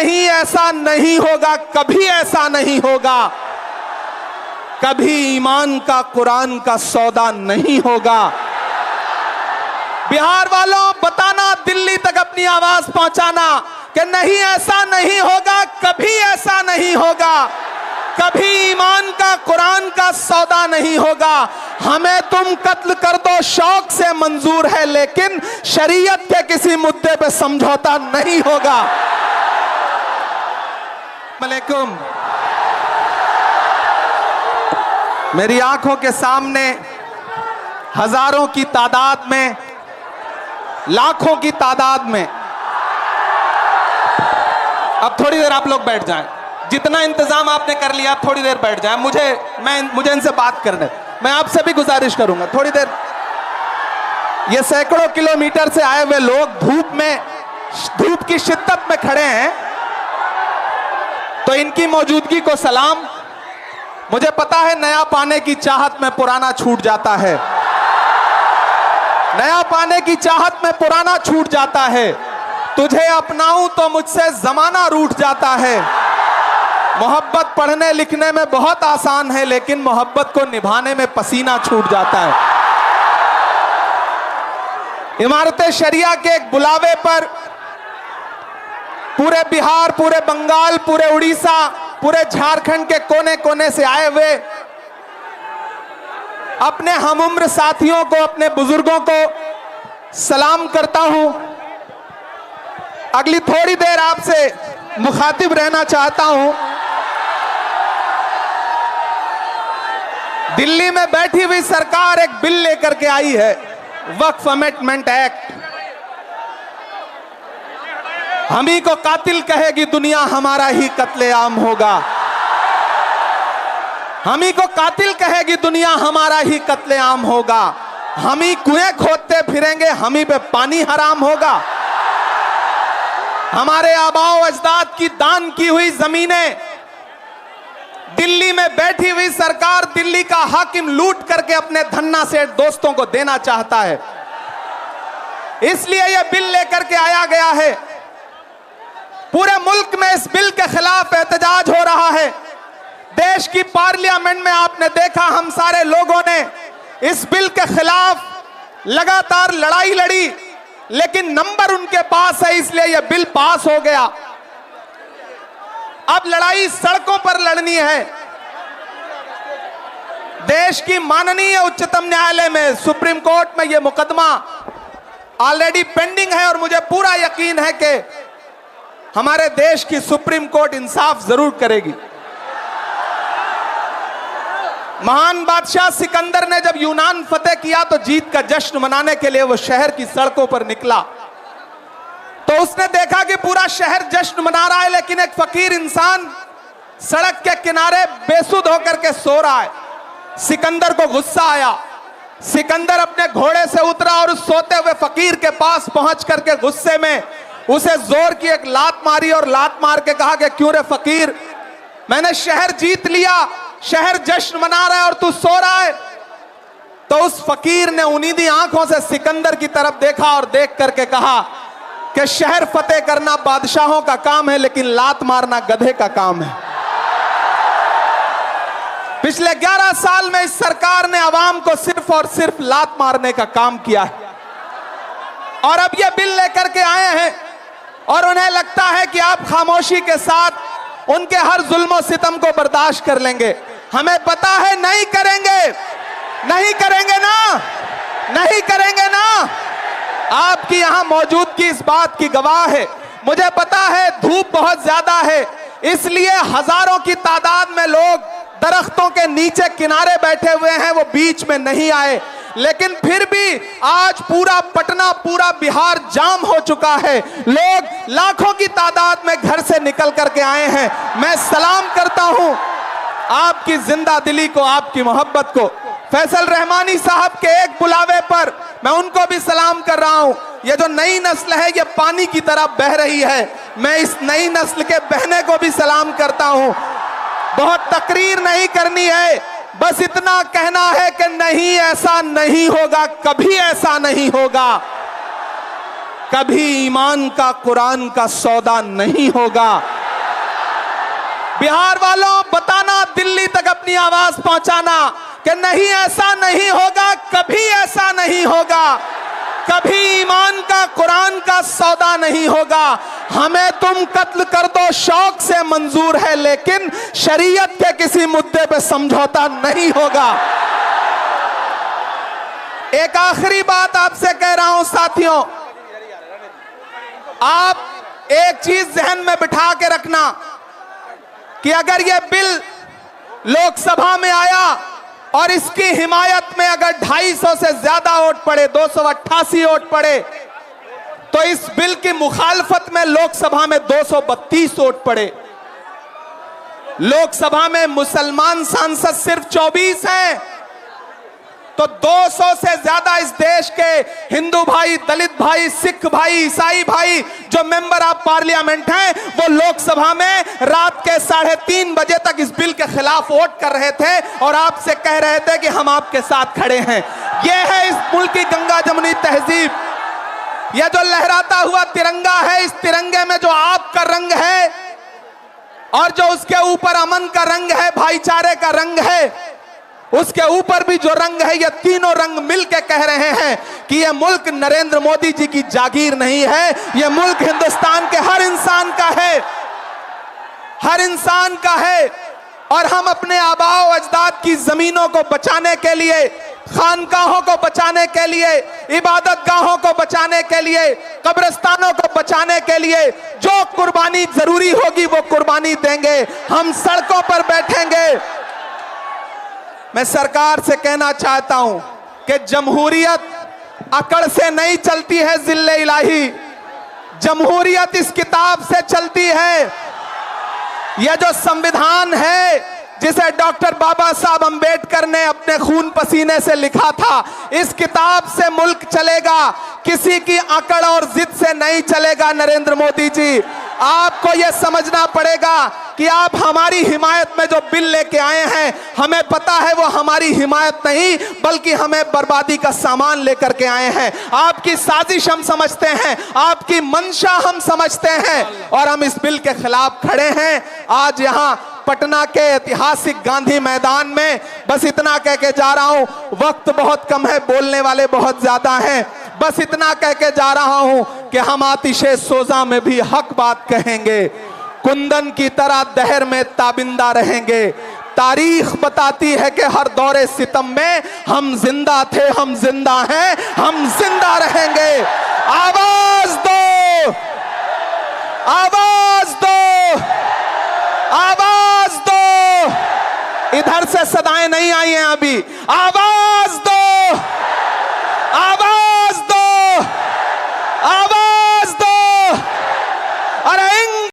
नहीं ऐसा नहीं होगा, कभी ऐसा नहीं होगा, कभी ईमान का कुरान का सौदा नहीं होगा। बिहार वालों, बताना, दिल्ली तक अपनी आवाज पहुंचाना कि नहीं ऐसा नहीं होगा, कभी ऐसा नहीं होगा, कभी ईमान का कुरान का सौदा नहीं होगा। हमें तुम कत्ल कर दो शौक से मंजूर है, लेकिन शरीयत के किसी मुद्दे पे समझौता नहीं होगा। वालेकुम। मेरी आंखों के सामने हजारों की तादाद में, लाखों की तादाद में, अब थोड़ी देर आप लोग बैठ जाएं, जितना इंतजाम आपने कर लिया आप थोड़ी देर बैठ जाएं। मुझे इनसे बात करने, मैं आपसे भी गुजारिश करूंगा थोड़ी देर। ये सैकड़ों किलोमीटर से आए हुए लोग धूप की शिद्दत में खड़े हैं, तो इनकी मौजूदगी को सलाम। मुझे पता है नया पाने की चाहत में पुराना छूट जाता है, नया पाने की चाहत में पुराना छूट जाता है। तुझे अपनाऊं तो मुझसे जमाना रूठ जाता है। मोहब्बत पढ़ने लिखने में बहुत आसान है, लेकिन मोहब्बत को निभाने में पसीना छूट जाता है। इमारत शरिया के एक बुलावे पर पूरे बिहार, पूरे बंगाल, पूरे उड़ीसा, पूरे झारखंड के कोने कोने से आए हुए अपने हमउम्र साथियों को, अपने बुजुर्गों को सलाम करता हूं। अगली थोड़ी देर आपसे मुखातिब रहना चाहता हूं। दिल्ली में बैठी हुई सरकार एक बिल लेकर के आई है, वक्फ अमेंडमेंट एक्ट। हम ही को कातिल कहेगी दुनिया, हमारा ही कत्लेआम होगा। हम ही को कातिल कहेगी दुनिया, हमारा ही कत्लेआम होगा। हम ही कुएं खोदते फिरेंगे, हम ही पे पानी हराम होगा। हमारे आबाओ अजदाद की दान की हुई जमीनें दिल्ली में बैठी हुई सरकार, दिल्ली का हाकिम लूट करके अपने धन्ना सेठ दोस्तों को देना चाहता है। इसलिए यह बिल लेकर के आया गया है। पूरे मुल्क में इस बिल के खिलाफ एहतजाज हो रहा है। देश की पार्लियामेंट में आपने देखा, हम सारे लोगों ने इस बिल के खिलाफ लगातार लड़ाई लड़ी, लेकिन नंबर उनके पास है, इसलिए यह बिल पास हो गया। अब लड़ाई सड़कों पर लड़नी है। देश की माननीय उच्चतम न्यायालय में, सुप्रीम कोर्ट में यह मुकदमा ऑलरेडी पेंडिंग है, और मुझे पूरा यकीन है कि हमारे देश की सुप्रीम कोर्ट इंसाफ जरूर करेगी। महान बादशाह सिकंदर ने जब यूनान फतेह किया तो जीत का जश्न मनाने के लिए वो शहर की सड़कों पर निकला, तो उसने देखा कि पूरा शहर जश्न मना रहा है, लेकिन एक फकीर इंसान सड़क के किनारे बेसुध होकर के सो रहा है। सिकंदर को गुस्सा आया। सिकंदर अपने घोड़े से उतरा और उस सोते हुए फकीर के पास पहुंच करके गुस्से में उसे जोर की एक लात मारी, और लात मार के कहा कि क्यों रे फकीर, मैंने शहर जीत लिया, शहर जश्न मना रहा है और तू सो रहा है। तो उस फकीर ने उन्नीदी आंखों से सिकंदर की तरफ देखा और देख करके कहा कि शहर फतेह करना बादशाहों का काम है, लेकिन लात मारना गधे का काम है। पिछले 11 साल में इस सरकार ने आवाम को सिर्फ और सिर्फ लात मारने का काम किया है, और अब ये बिल लेकर के आए हैं, और उन्हें लगता है कि आप खामोशी के साथ उनके हर जुल्म और सितम को बर्दाश्त कर लेंगे। हमें पता है नहीं करेंगे, नहीं करेंगे ना, नहीं करेंगे ना। आपकी यहां मौजूदगी इस बात की गवाह है। मुझे पता है धूप बहुत ज्यादा है, इसलिए हजारों की तादाद में लोग दरख्तों के नीचे किनारे बैठे हुए हैं, वो बीच में नहीं आए। लेकिन फिर भी आज पूरा पटना, पूरा बिहार जाम हो चुका है। लोग लाखों की तादाद में घर से निकल करके आए हैं। मैं सलाम करता हूं आपकी जिंदा दिली को, आपकी मोहब्बत को। फैसल रहमानी साहब के एक बुलावे पर मैं उनको भी सलाम कर रहा हूं। ये जो नई नस्ल है ये पानी की तरह बह रही है, मैं इस नई नस्ल के बहने को भी सलाम करता हूं। बहुत तकरीर नहीं करनी है, बस इतना कहना है कि नहीं ऐसा नहीं होगा, कभी ऐसा नहीं होगा, कभी ईमान का कुरान का सौदा नहीं होगा। बिहार वालों, बताना, दिल्ली तक अपनी आवाज पहुंचाना कि नहीं, ऐसा नहीं होगा, कभी ऐसा नहीं होगा, कभी ईमान का कुरान का सौदा नहीं होगा। हमें तुम कत्ल कर दो शौक से मंजूर है, लेकिन शरीयत के किसी मुद्दे पे समझौता नहीं होगा। एक आखिरी बात आपसे कह रहा हूं साथियों, आप एक चीज जहन में बिठा के रखना कि अगर यह बिल लोकसभा में आया और इसकी हिमायत में अगर 250 से ज्यादा वोट पड़े, 288 वोट पड़े, तो इस बिल की मुखालफत में लोकसभा में 232 वोट पड़े। लोकसभा में मुसलमान सांसद सिर्फ 24 हैं, तो 200 से ज्यादा इस देश के हिंदू भाई, दलित भाई, सिख भाई, ईसाई भाई जो मेंबर ऑफ पार्लियामेंट हैं, वो लोकसभा में रात के 3:30 बजे तक इस बिल के खिलाफ वोट कर रहे थे और आपसे कह रहे थे कि हम आपके साथ खड़े हैं। यह है इस मुल्क की गंगा जमुनी तहजीब। यह जो लहराता हुआ तिरंगा है, इस तिरंगे में जो आपका रंग है और जो उसके ऊपर अमन का रंग है, भाईचारे का रंग है, उसके ऊपर भी जो रंग है, ये तीनों रंग मिलके कह रहे हैं कि ये मुल्क नरेंद्र मोदी जी की जागीर नहीं है, ये मुल्क हिंदुस्तान के हर इंसान का है, हर इंसान का है। और हम अपने आबाओ अजदाद की जमीनों को बचाने के लिए, खानकाहों को बचाने के लिए, इबादत गाहों को बचाने के लिए, कब्रिस्तानों को बचाने के लिए जो कुर्बानी जरूरी होगी वो कुर्बानी देंगे। हम सड़कों पर बैठेंगे। मैं सरकार से कहना चाहता हूं कि जमहूरियत अकड़ से नहीं चलती है जिल्ले इलाही, जमहूरियत इस किताब से चलती है। यह जो संविधान है जिसे डॉक्टर बाबा साहब अंबेडकर ने अपने खून पसीने से लिखा था, इस किताब से मुल्क चलेगा, किसी की अकड़ और जिद से नहीं चलेगा। नरेंद्र मोदी जी, आपको यह समझना पड़ेगा कि आप हमारी हिमायत में जो बिल लेके आए हैं, हमें पता है वो हमारी हिमायत नहीं बल्कि हमें बर्बादी का सामान लेकर के आए हैं। आपकी साजिश हम समझते हैं, आपकी मंशा हम समझते हैं और हम इस बिल के खिलाफ खड़े हैं। आज यहाँ पटना के ऐतिहासिक गांधी मैदान में बस इतना कह के जा रहा हूं, वक्त बहुत कम है, बोलने वाले बहुत ज्यादा हैं। बस इतना कह के जा रहा हूं कि हम आतिशे सोजा में भी हक बात कहेंगे, कुंदन की तरह दहर में ताबिंदा रहेंगे। तारीख बताती है कि हर दौरे सितम में हम जिंदा थे, हम जिंदा हैं, हम जिंदा रहेंगे। आवाज दो, आवाज दो, आवाज दो। इधर से सदाएं नहीं आई हैं अभी, आवाज